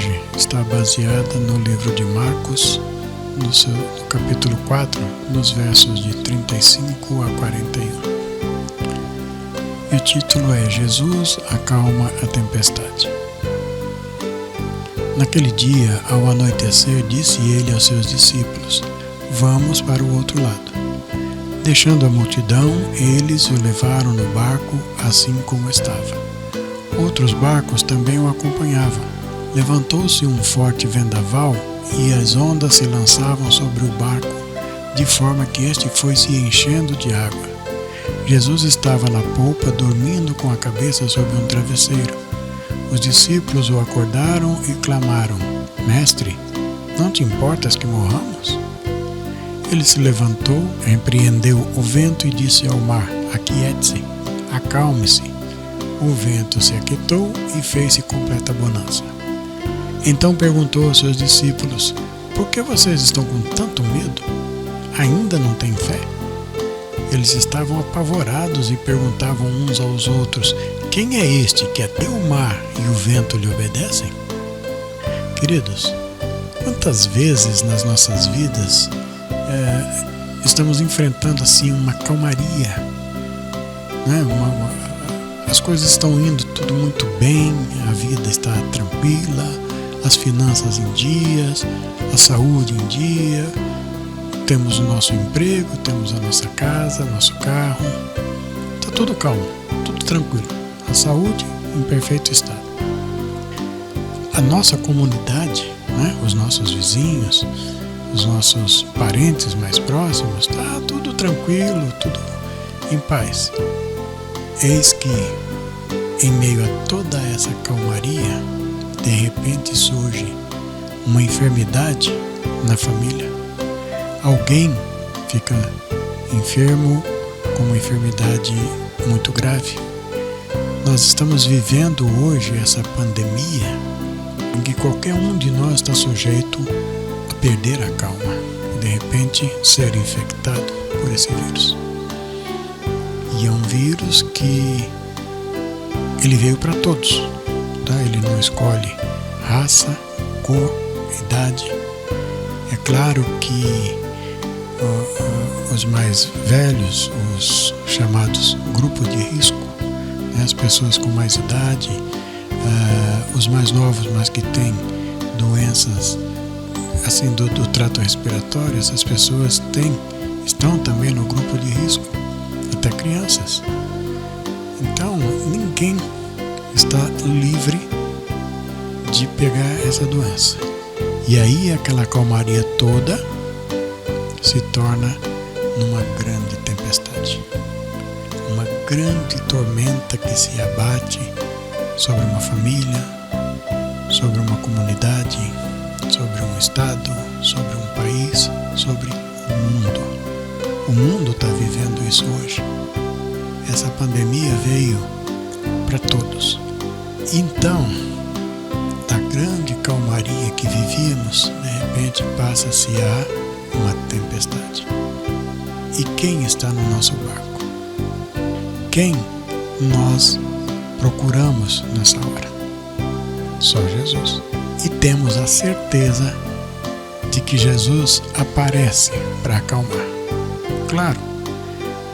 hoje está baseada no livro de Marcos, no capítulo 4, nos versos de 35 a 41. E o título é Jesus acalma a tempestade. Naquele dia, ao anoitecer, disse ele aos seus discípulos: Vamos para o outro lado. Deixando a multidão, eles o levaram no barco assim como estava. Outros barcos também o acompanhavam. Levantou-se um forte vendaval e as ondas se lançavam sobre o barco, de forma que este foi se enchendo de água. Jesus estava na polpa, dormindo com a cabeça sobre um travesseiro. Os discípulos o acordaram e clamaram: Mestre, não te importas que morramos? Ele se levantou, repreendeu o vento e disse ao mar: Aquiete-se, acalme-se. O vento se aquietou e fez-se completa bonança. Então perguntou aos seus discípulos: Por que vocês estão com tanto medo? Ainda não têm fé? Eles estavam apavorados e perguntavam uns aos outros: Quem é este que até o mar e o vento lhe obedecem? Queridos, quantas vezes nas nossas vidas estamos enfrentando assim uma calmaria, né? As coisas estão indo tudo muito bem, a vida está tranquila, as finanças em dias, a saúde em dia, temos o nosso emprego, temos a nossa casa, nosso carro, está tudo calmo, tudo tranquilo, a saúde em perfeito estado. A nossa comunidade, né, os nossos vizinhos, os nossos parentes mais próximos, está tudo tranquilo, tudo em paz. Eis que, em meio a toda essa calmaria, de repente surge uma enfermidade na família. Alguém fica enfermo com uma enfermidade muito grave. Nós estamos vivendo hoje essa pandemia em que qualquer um de nós está sujeito a perder a calma e de repente ser infectado por esse vírus. E é um vírus que ele veio para todos, tá? Ele não escolhe raça, cor, idade. É claro que os mais velhos, os chamados grupos de risco, né? As pessoas com mais idade, os mais novos, mas que têm doenças assim do trato respiratório, essas pessoas estão também no grupo de risco, até crianças. Então, ninguém está livre de pegar essa doença. E aí aquela calmaria toda se torna numa grande tempestade. Uma grande tormenta que se abate sobre uma família, sobre uma comunidade, sobre um estado, sobre um país, sobre o mundo. O mundo está vivendo isso hoje. Essa pandemia veio para todos. Então, da grande calmaria que vivíamos, de repente passa-se a uma tempestade. E quem está no nosso barco? Quem nós procuramos nessa hora? Só Jesus. E temos a certeza de que Jesus aparece para acalmar. Claro,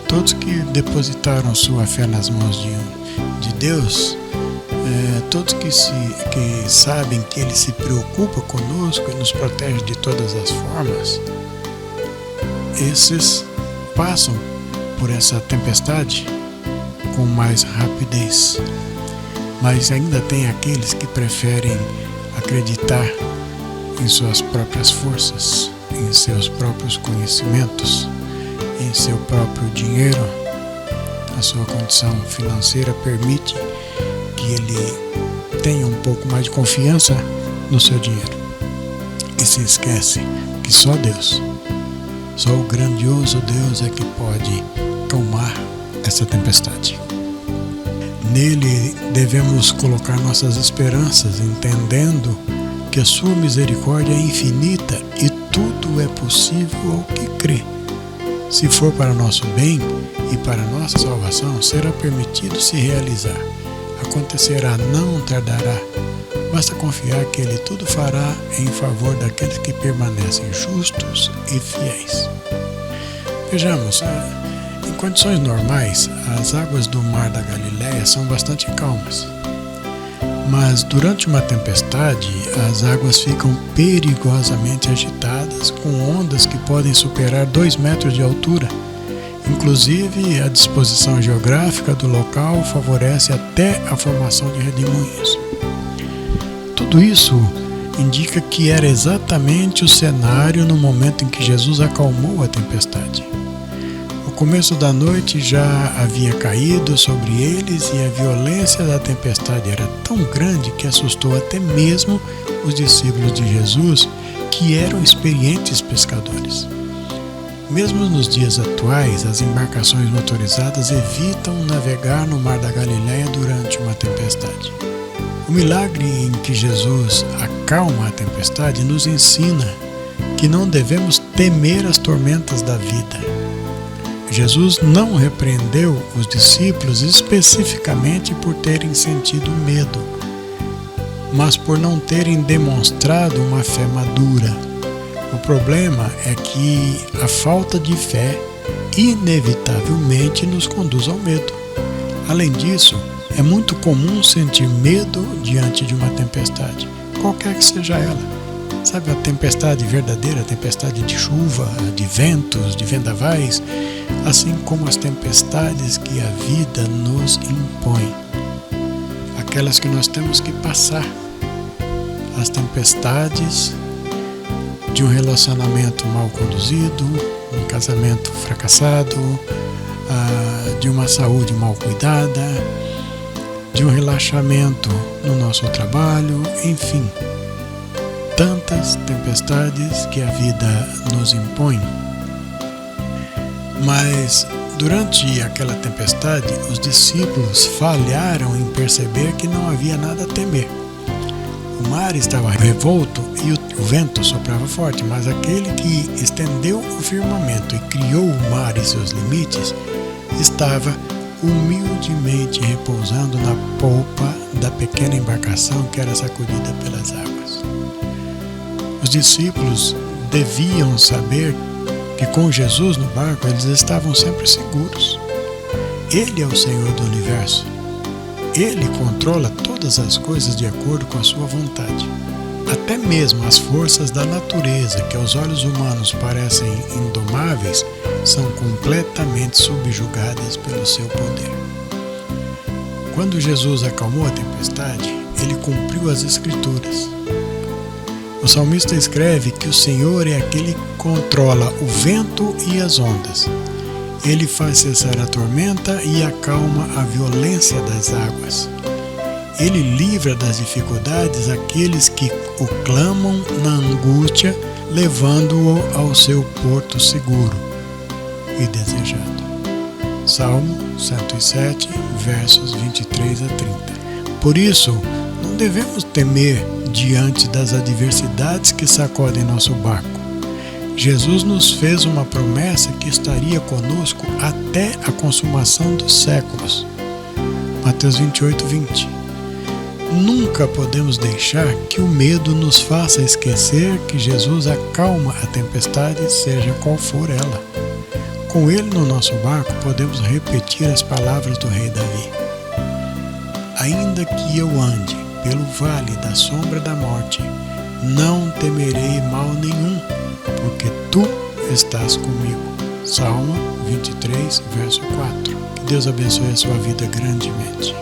todos que depositaram sua fé nas mãos de Deus, todos que sabem que Ele se preocupa conosco e nos protege de todas as formas, esses passam por essa tempestade com mais rapidez. Mas ainda tem aqueles que preferem acreditar em suas próprias forças, em seus próprios conhecimentos, em seu próprio dinheiro. A sua condição financeira permite que ele tenha um pouco mais de confiança no seu dinheiro. E se esquece que só Deus, só o grandioso Deus é que pode acalmar essa tempestade. Nele devemos colocar nossas esperanças, entendendo que a sua misericórdia é infinita e tudo é possível ao que crê. Se for para nosso bem e para nossa salvação, será permitido se realizar acontecerá, não tardará. Basta confiar que Ele tudo fará em favor daqueles que permanecem justos e fiéis. Vejamos, em condições normais, as águas do Mar da Galileia são bastante calmas. Mas durante uma tempestade, as águas ficam perigosamente agitadas, com ondas que podem superar 2 metros de altura. Inclusive, a disposição geográfica do local favorece até a formação de redemoinhos. Tudo isso indica que era exatamente o cenário no momento em que Jesus acalmou a tempestade. O começo da noite já havia caído sobre eles e a violência da tempestade era tão grande que assustou até mesmo os discípulos de Jesus, que eram experientes pescadores. Mesmo nos dias atuais, as embarcações motorizadas evitam navegar no Mar da Galileia durante uma tempestade. O milagre em que Jesus acalma a tempestade nos ensina que não devemos temer as tormentas da vida. Jesus não repreendeu os discípulos especificamente por terem sentido medo, mas por não terem demonstrado uma fé madura. O problema é que a falta de fé inevitavelmente nos conduz ao medo. Além disso, é muito comum sentir medo diante de uma tempestade, qualquer que seja ela. Sabe, a tempestade verdadeira, a tempestade de chuva, de ventos, de vendavais, assim como as tempestades que a vida nos impõe. Aquelas que nós temos que passar. As tempestades de um relacionamento mal conduzido, um casamento fracassado, de uma saúde mal cuidada, de um relaxamento no nosso trabalho, enfim. Tantas tempestades que a vida nos impõe. Mas durante aquela tempestade, os discípulos falharam em perceber que não havia nada a temer. O mar estava revolto e o vento soprava forte, mas aquele que estendeu o firmamento e criou o mar e seus limites estava humildemente repousando na polpa da pequena embarcação que era sacudida pelas águas. Os discípulos deviam saber que com Jesus no barco eles estavam sempre seguros. Ele é o Senhor do universo. Ele controla todas as coisas de acordo com a sua vontade. Até mesmo as forças da natureza, que aos olhos humanos parecem indomáveis, são completamente subjugadas pelo seu poder. Quando Jesus acalmou a tempestade, ele cumpriu as Escrituras. O salmista escreve que o Senhor é aquele que controla o vento e as ondas. Ele faz cessar a tormenta e acalma a violência das águas. Ele livra das dificuldades aqueles que o clamam na angústia, levando-o ao seu porto seguro e desejado. Salmo 107, versos 23 a 30. Por isso, não devemos temer diante das adversidades que sacodem nosso barco. Jesus nos fez uma promessa que estaria conosco até a consumação dos séculos. Mateus 28, 20. Nunca podemos deixar que o medo nos faça esquecer que Jesus acalma a tempestade, seja qual for ela. Com Ele no nosso barco, podemos repetir as palavras do rei Davi. Ainda que eu ande pelo vale da sombra da morte, não temerei mal nenhum, porque Tu estás comigo. Salmo 23, verso 4. Que Deus abençoe a sua vida grandemente.